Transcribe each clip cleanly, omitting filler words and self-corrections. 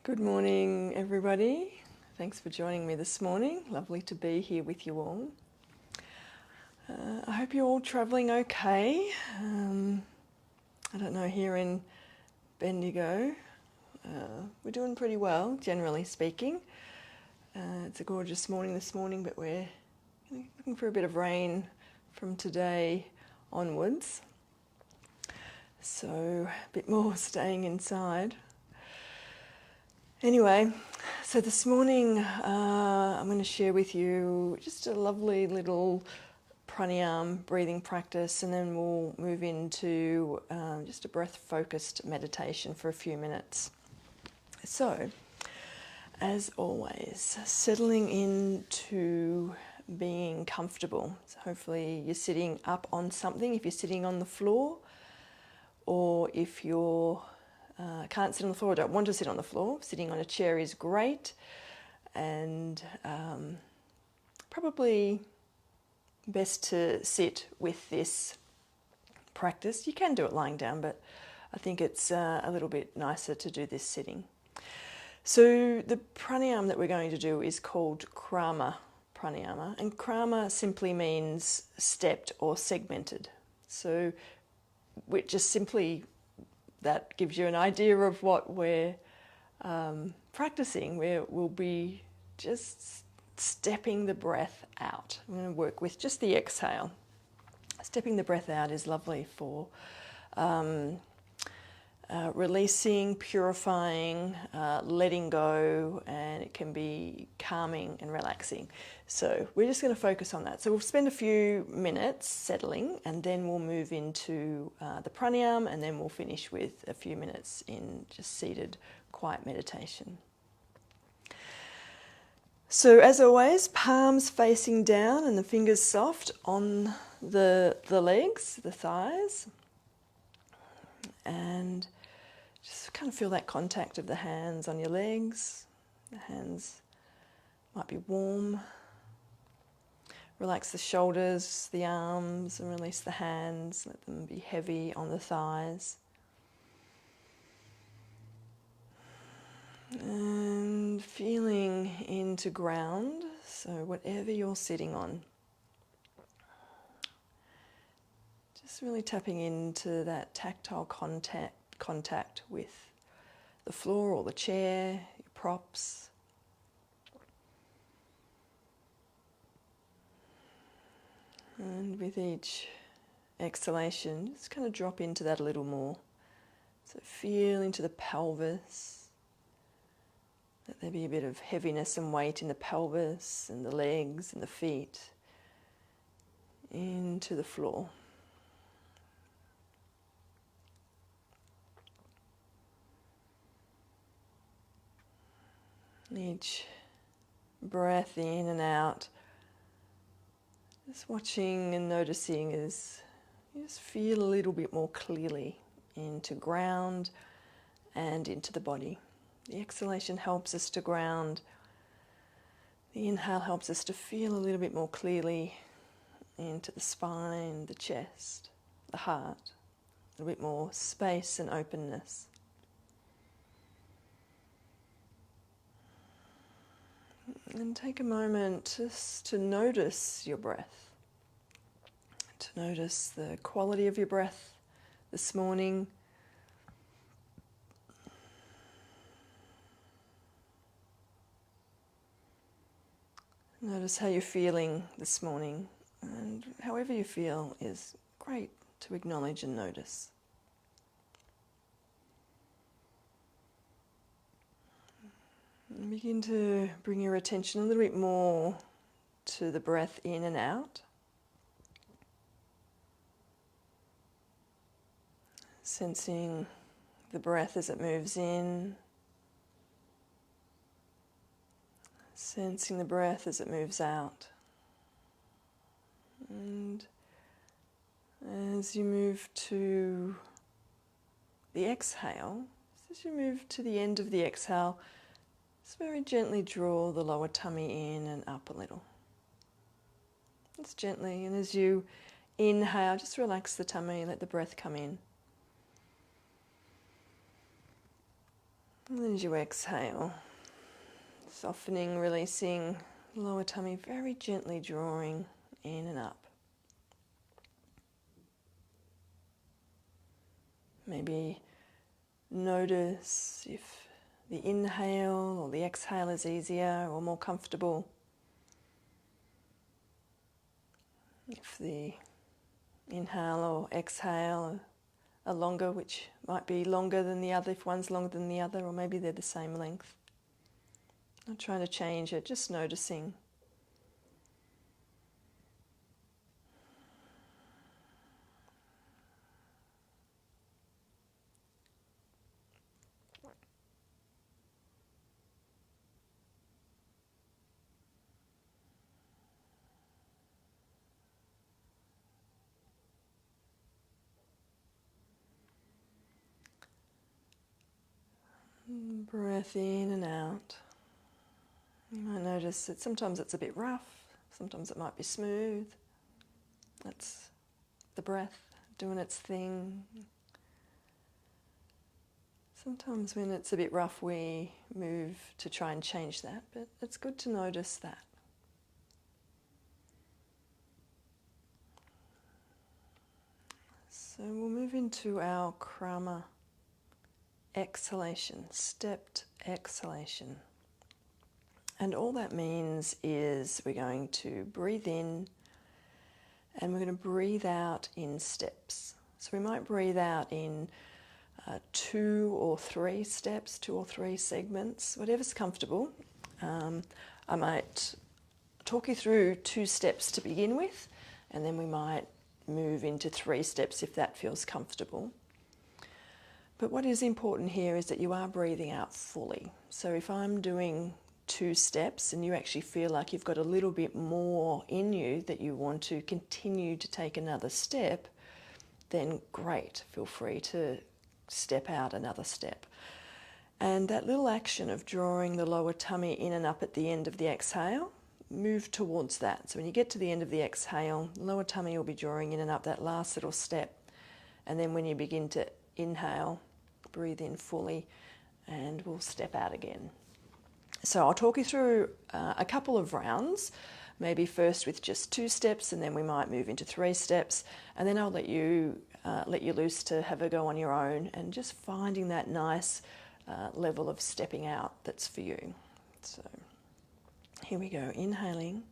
Good morning, everybody. Thanks for joining me this morning. Lovely to be here with you all. I hope you're all travelling okay. I don't know, here in Bendigo, we're doing pretty well, generally speaking. It's a gorgeous morning this morning, but we're looking for a bit of rain from today onwards. So a bit more staying inside. Anyway, so this morning I'm going to share with you just a lovely little pranayama breathing practice, and then we'll move into just a breath-focused meditation for a few minutes. So, as always, settling into being comfortable. So hopefully you're sitting up on something, if you're sitting on the floor, or if you're can't sit on the floor or don't want to sit on the floor, sitting on a chair is great, and probably best to sit with this practice. You can do it lying down, but I think it's a little bit nicer to do this sitting. So the pranayama that we're going to do is called Krama Pranayama, and Krama simply means stepped or segmented. So we're just simply, that gives you an idea of what we're practicing. We'll be just stepping the breath out. I'm going to work with just the exhale. Stepping the breath out is lovely for releasing, purifying, letting go, and it can be calming and relaxing. So we're just going to focus on that. So we'll spend a few minutes settling, and then we'll move into the pranayama, and then we'll finish with a few minutes in just seated, quiet meditation. So as always, palms facing down and the fingers soft on the legs, the thighs, and just kind of feel that contact of the hands on your legs. The hands might be warm. Relax the shoulders, the arms, and release the hands. Let them be heavy on the thighs. And feeling into ground, so whatever you're sitting on. Just really tapping into that tactile contact with the floor or the chair, your props. And with each exhalation, just kind of drop into that a little more. So feel into the pelvis. Let there be a bit of heaviness and weight in the pelvis and the legs and the feet. Into the floor. Each breath in and out, just watching and noticing as you just feel a little bit more clearly into ground and into the body. The exhalation helps us to ground. The inhale helps us to feel a little bit more clearly into the spine, the chest, the heart, a little bit more space and openness. And take a moment just to notice your breath, to notice the quality of your breath this morning. Notice how you're feeling this morning, and however you feel is great to acknowledge and notice. And begin to bring your attention a little bit more to the breath in and out. Sensing the breath as it moves in. Sensing the breath as it moves out. And as you move to the exhale, as you move to the end of the exhale, just very gently draw the lower tummy in and up a little. Just gently, and as you inhale, just relax the tummy, let the breath come in. And then as you exhale, softening, releasing, lower tummy very gently drawing in and up. Maybe notice if the inhale or the exhale is easier or more comfortable. If the inhale or exhale are longer, which might be longer than the other, if one's longer than the other, or maybe they're the same length. Not trying to change it, just noticing. Breath in and out. You might notice that sometimes it's a bit rough, sometimes it might be smooth. That's the breath doing its thing. Sometimes when it's a bit rough we move to try and change that, but it's good to notice that. So we'll move into our Krama exhalation, stepped exhalation. And all that means is we're going to breathe in and we're going to breathe out in steps. So we might breathe out in 2 or 3 steps, 2 or 3 segments, whatever's comfortable. I might talk you through 2 steps to begin with, and then we might move into 3 steps if that feels comfortable. But what is important here is that you are breathing out fully. So if I'm doing 2 steps and you actually feel like you've got a little bit more in you that you want to continue to take another step, then great, feel free to step out another step. And that little action of drawing the lower tummy in and up at the end of the exhale, move towards that. So when you get to the end of the exhale, lower tummy will be drawing in and up that last little step. And then when you begin to inhale, breathe in fully and we'll step out again. So I'll talk you through a couple of rounds, maybe first with just 2 steps and then we might move into 3 steps, and then I'll let you loose to have a go on your own and just finding that nice level of stepping out that's for you. So here we go, inhaling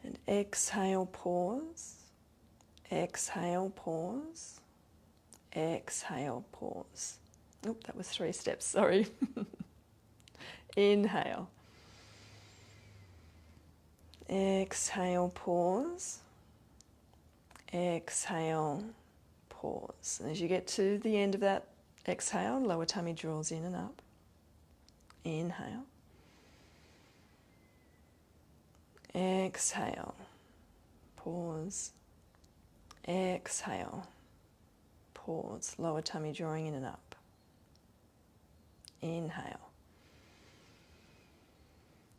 and exhale, pause, exhale, pause, exhale, pause. Oh, that was 3 steps, sorry. Inhale, exhale, pause, exhale, pause. And as you get to the end of that exhale, lower tummy draws in and up. Inhale, exhale, pause, exhale, pause, lower tummy drawing in and up. Inhale.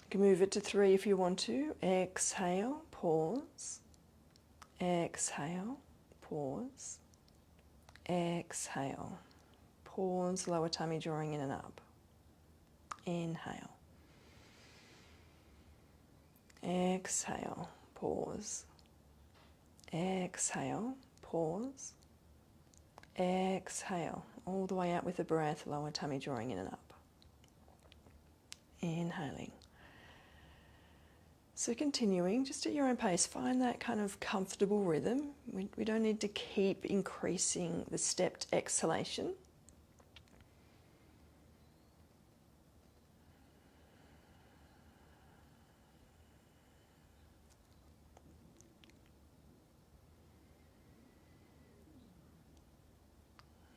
You can move it to 3 if you want to. Exhale, pause, exhale, pause, exhale, pause, lower tummy drawing in and up. Inhale, exhale, pause, exhale, pause, exhale, all the way out with the breath, lower tummy drawing in and up. Inhaling. So continuing, just at your own pace, find that kind of comfortable rhythm. We don't need to keep increasing the stepped exhalation.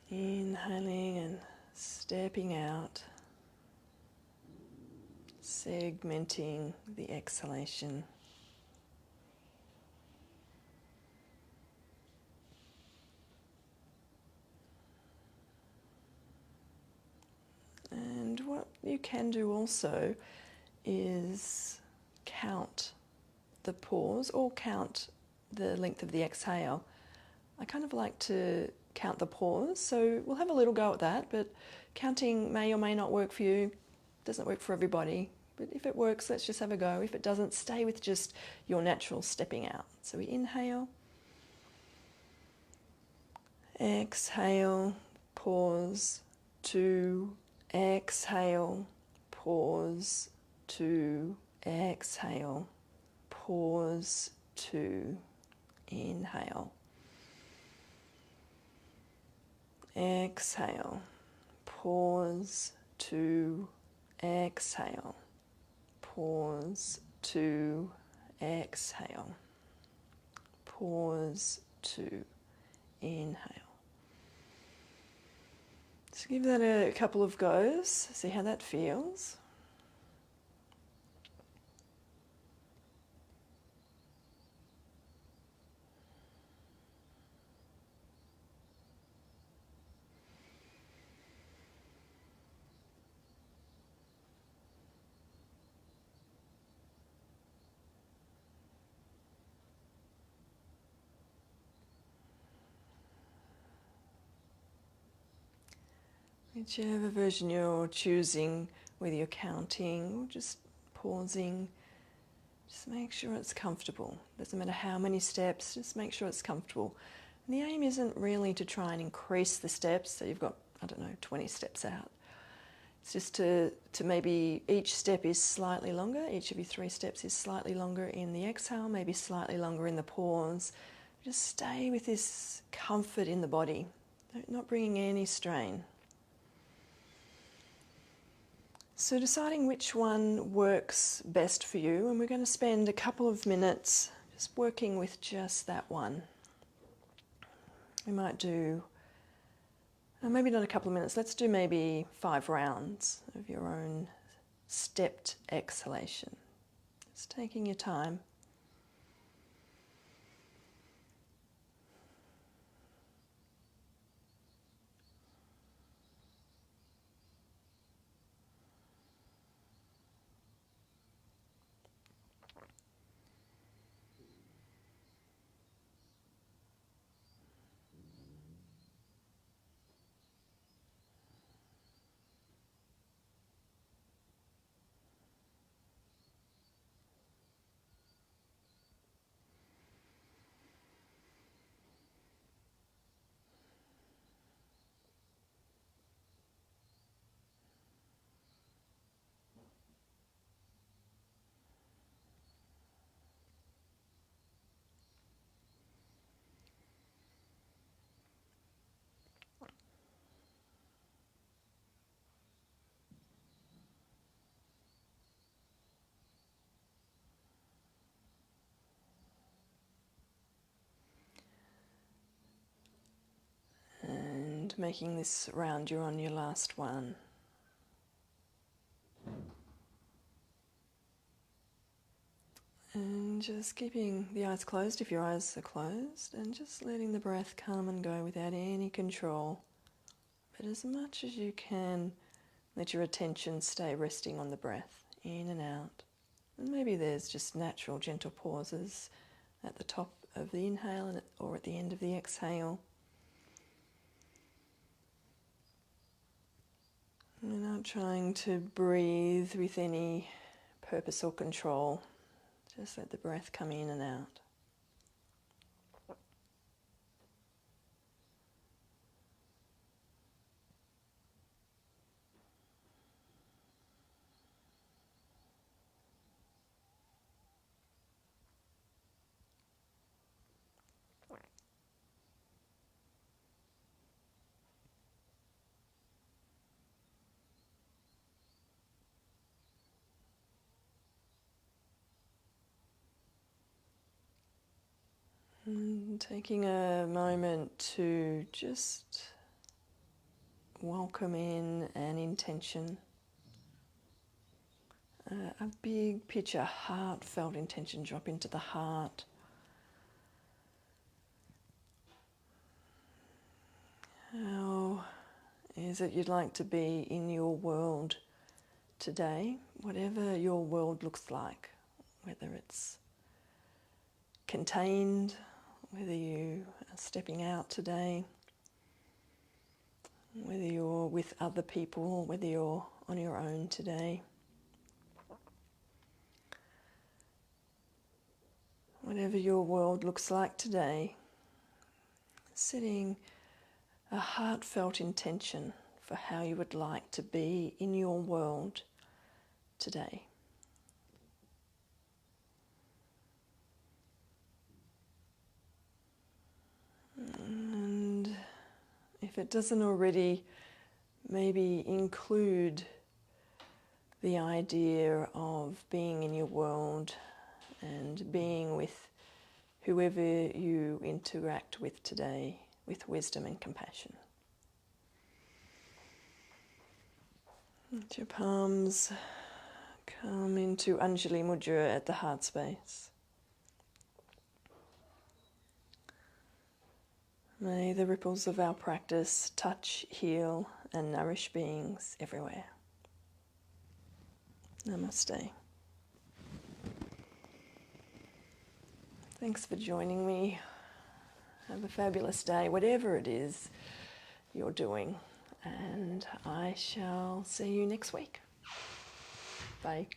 Inhaling and stepping out, segmenting the exhalation. And what you can do also is count the pause or count the length of the exhale. I kind of like to count the pause. So we'll have a little go at that, but counting may or may not work for you. Doesn't work for everybody. But if it works, let's just have a go. If it doesn't, stay with just your natural stepping out. So we inhale, exhale, pause, 2, exhale, pause, 2, exhale, pause, 2, inhale, exhale, pause, 2, exhale, pause, 2, exhale, pause, 2, inhale. So give that a couple of goes, see how that feels. Whichever version you're choosing, whether you're counting or just pausing, just make sure it's comfortable. Doesn't matter how many steps, just make sure it's comfortable. And the aim isn't really to try and increase the steps, so you've got, 20 steps out. It's just to maybe each step is slightly longer, each of your 3 steps is slightly longer in the exhale, maybe slightly longer in the pause. Just stay with this comfort in the body, not bringing any strain. So deciding which one works best for you, and we're going to spend a couple of minutes just working with just that one. We might do, maybe not a couple of minutes, let's do maybe 5 rounds of your own stepped exhalation. Just taking your time. And making this round, you're on your last one. And just keeping the eyes closed if your eyes are closed, and just letting the breath come and go without any control. But as much as you can, let your attention stay resting on the breath, in and out. And maybe there's just natural gentle pauses at the top of the inhale or at the end of the exhale. We're not trying to breathe with any purpose or control. Just let the breath come in and out. And taking a moment to just welcome in an intention, a big picture, heartfelt intention, drop into the heart. How is it you'd like to be in your world today, whatever your world looks like, whether it's contained, whether you are stepping out today, whether you're with other people, whether you're on your own today. Whatever your world looks like today, setting a heartfelt intention for how you would like to be in your world today. And if it doesn't already, maybe include the idea of being in your world and being with whoever you interact with today with wisdom and compassion. Let your palms come into Anjali Mudra at the heart space. May the ripples of our practice touch, heal, and nourish beings everywhere. Namaste. Thanks for joining me. Have a fabulous day, whatever it is you're doing, and I shall see you next week. Bye.